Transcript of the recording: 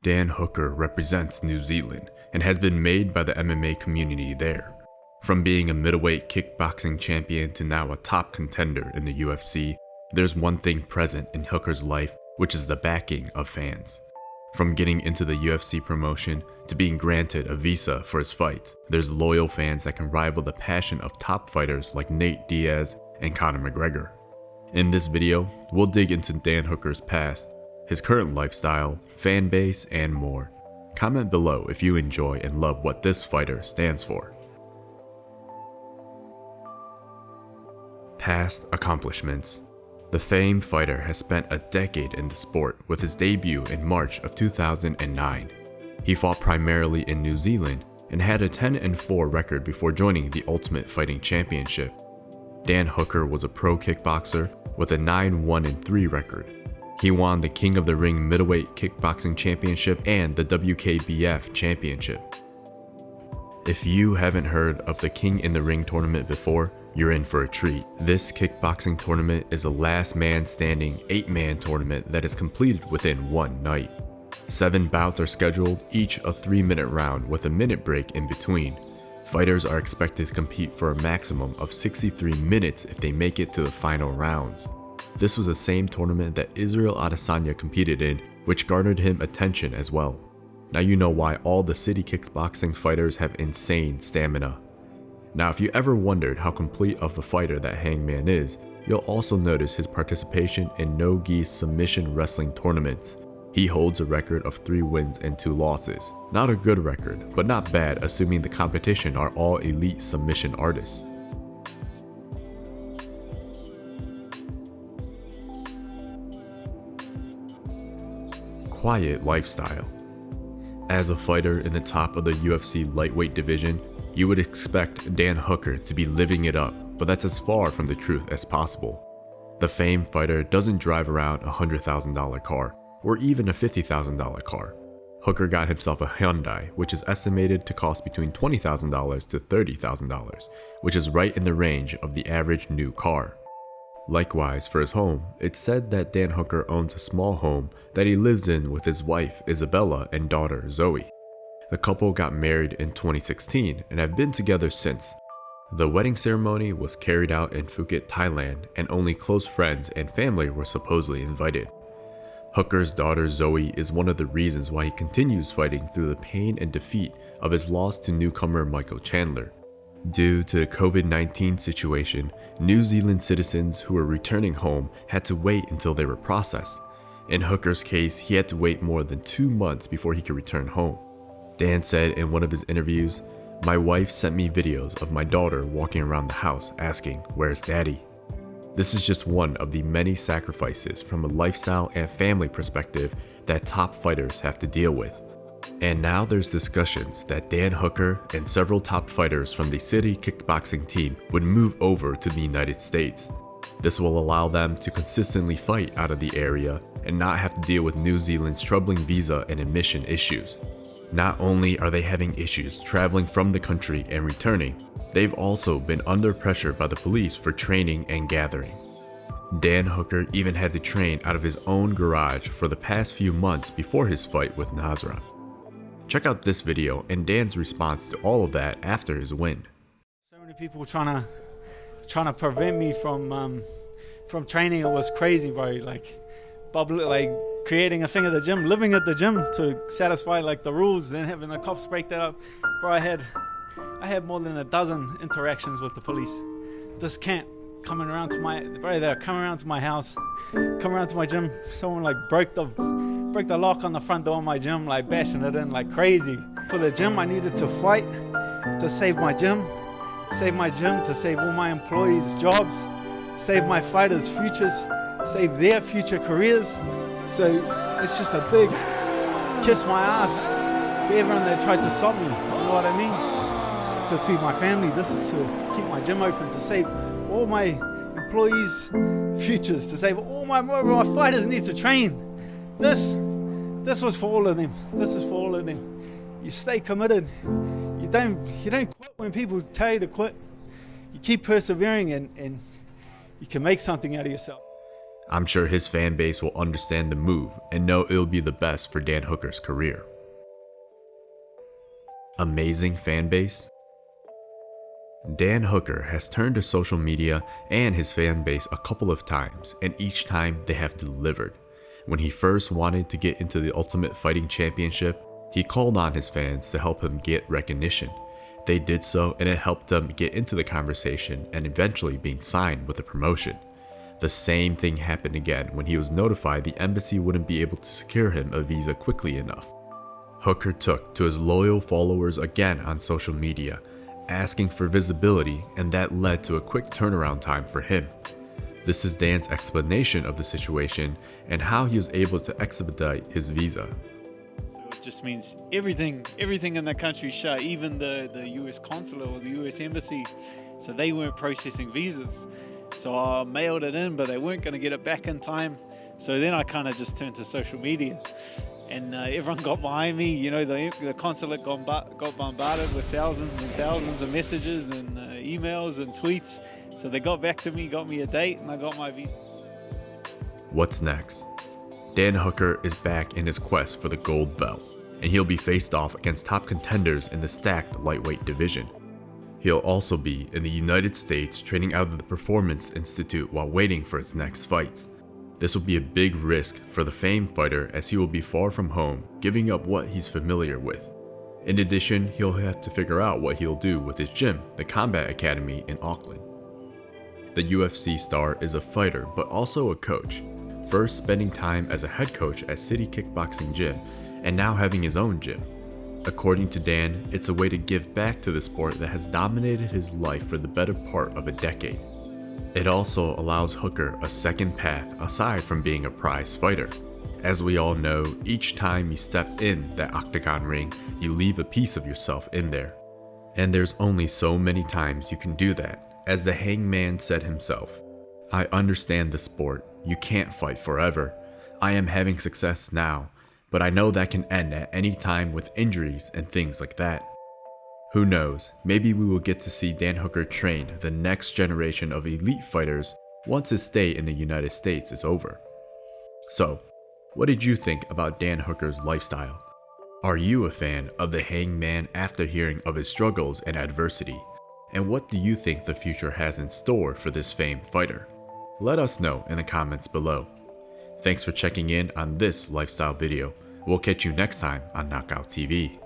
Dan Hooker represents New Zealand and has been made by the MMA community there. From being a middleweight kickboxing champion to now a top contender in the UFC, there's one thing present in Hooker's life, which is the backing of fans. From getting into the UFC promotion to being granted a visa for his fights, there's loyal fans that can rival the passion of top fighters like Nate Diaz and Conor McGregor. In this video, we'll dig into Dan Hooker's past, his current lifestyle, fan base, and more. Comment below if you enjoy and love what this fighter stands for. Past accomplishments. The famed fighter has spent a decade in the sport with his debut in March of 2009. He fought primarily in New Zealand and had a 10-4 record before joining the Ultimate Fighting Championship. Dan Hooker was a pro kickboxer with a 9-1-3 record. He won the King of the Ring Middleweight Kickboxing Championship and the WKBF Championship. If you haven't heard of the King in the Ring tournament before, you're in for a treat. This kickboxing tournament is a last man standing 8-man tournament that is completed within one night. 7 bouts are scheduled, each a 3-minute round with a minute break in between. Fighters are expected to compete for a maximum of 63 minutes if they make it to the final rounds. This was the same tournament that Israel Adesanya competed in, which garnered him attention as well. Now you know why all the city kickboxing fighters have insane stamina. Now if you ever wondered how complete of a fighter that Hangman is, you'll also notice his participation in no-gi submission wrestling tournaments. He holds a record of 3 wins and 2 losses. Not a good record, but not bad assuming the competition are all elite submission artists. Quiet lifestyle. As a fighter in the top of the UFC lightweight division, you would expect Dan Hooker to be living it up, but that's as far from the truth as possible. The famed fighter doesn't drive around a $100,000 car, or even a $50,000 car. Hooker got himself a Hyundai, which is estimated to cost between $20,000 to $30,000, which is right in the range of the average new car. Likewise, for his home, it's said that Dan Hooker owns a small home that he lives in with his wife Isabella and daughter Zoe. The couple got married in 2016 and have been together since. The wedding ceremony was carried out in Phuket, Thailand, and only close friends and family were supposedly invited. Hooker's daughter Zoe is one of the reasons why he continues fighting through the pain and defeat of his loss to newcomer Michael Chandler. Due to the COVID-19 situation, New Zealand citizens who were returning home had to wait until they were processed. In Hooker's case, he had to wait more than 2 months before he could return home. Dan said in one of his interviews, "My wife sent me videos of my daughter walking around the house asking, 'Where's daddy?'" This is just one of the many sacrifices from a lifestyle and family perspective that top fighters have to deal with. And now there's discussions that Dan Hooker and several top fighters from the city kickboxing team would move over to the United States. This will allow them to consistently fight out of the area and not have to deal with New Zealand's troubling visa and admission issues. Not only are they having issues traveling from the country and returning, they've also been under pressure by the police for training and gathering. Dan Hooker even had to train out of his own garage for the past few months before his fight with Nasrat. Check out this video and Dan's response to all of that after his win. So many people trying to prevent me from training. It was crazy, bro. Like creating a thing at the gym, living at the gym to satisfy like the rules, then having the cops break that up. Bro, I had more than a dozen interactions with the police. This camp coming around to they're coming around to my house, coming around to my gym. Someone like broke the lock on the front door of my gym, like bashing it in like crazy. For the gym, I needed to fight to save my gym, to save all my employees' jobs, save my fighters' futures, save their future careers. So it's just a big kiss my ass for everyone that tried to stop me. You know what I mean? It's to feed my family. This is to keep my gym open, to save all my employees' futures, to save all my fighters need to train. This was for all of them. This is for all of them. You stay committed. You don't quit when people tell you to quit. You keep persevering and you can make something out of yourself. I'm sure his fan base will understand the move and know it'll be the best for Dan Hooker's career. Amazing fan base? Dan Hooker has turned to social media and his fan base a couple of times, and each time they have delivered. When he first wanted to get into the Ultimate Fighting Championship, he called on his fans to help him get recognition. They did so, and it helped them get into the conversation and eventually being signed with the promotion. The same thing happened again when he was notified the embassy wouldn't be able to secure him a visa quickly enough. Hooker took to his loyal followers again on social media, asking for visibility, and that led to a quick turnaround time for him. This is Dan's explanation of the situation and how he was able to expedite his visa. So it just means everything in the country shut, even the US consulate or the US embassy. So they weren't processing visas. So I mailed it in, but they weren't going to get it back in time. So then I kind of just turned to social media, and everyone got behind me. You know, the consulate got bombarded with thousands and thousands of messages and emails and tweets. So they got back to me, got me a date, and I got my visa. What's next? Dan Hooker is back in his quest for the gold belt, and he'll be faced off against top contenders in the stacked lightweight division. He'll also be in the United States training out of the Performance Institute while waiting for his next fights. This will be a big risk for the famed fighter, as he will be far from home, giving up what he's familiar with. In addition, he'll have to figure out what he'll do with his gym, the Combat Academy in Auckland. The UFC star is a fighter but also a coach, first spending time as a head coach at City Kickboxing Gym and now having his own gym. According to Dan, it's a way to give back to the sport that has dominated his life for the better part of a decade. It also allows Hooker a second path aside from being a prize fighter. As we all know, each time you step in that octagon ring, you leave a piece of yourself in there. And there's only so many times you can do that, as the Hangman said himself. I understand the sport, you can't fight forever. I am having success now, but I know that can end at any time with injuries and things like that. Who knows, maybe we will get to see Dan Hooker train the next generation of elite fighters once his stay in the United States is over. So, what did you think about Dan Hooker's lifestyle? Are you a fan of the Hangman after hearing of his struggles and adversity? And what do you think the future has in store for this famed fighter? Let us know in the comments below. Thanks for checking in on this lifestyle video. We'll catch you next time on Knockout TV.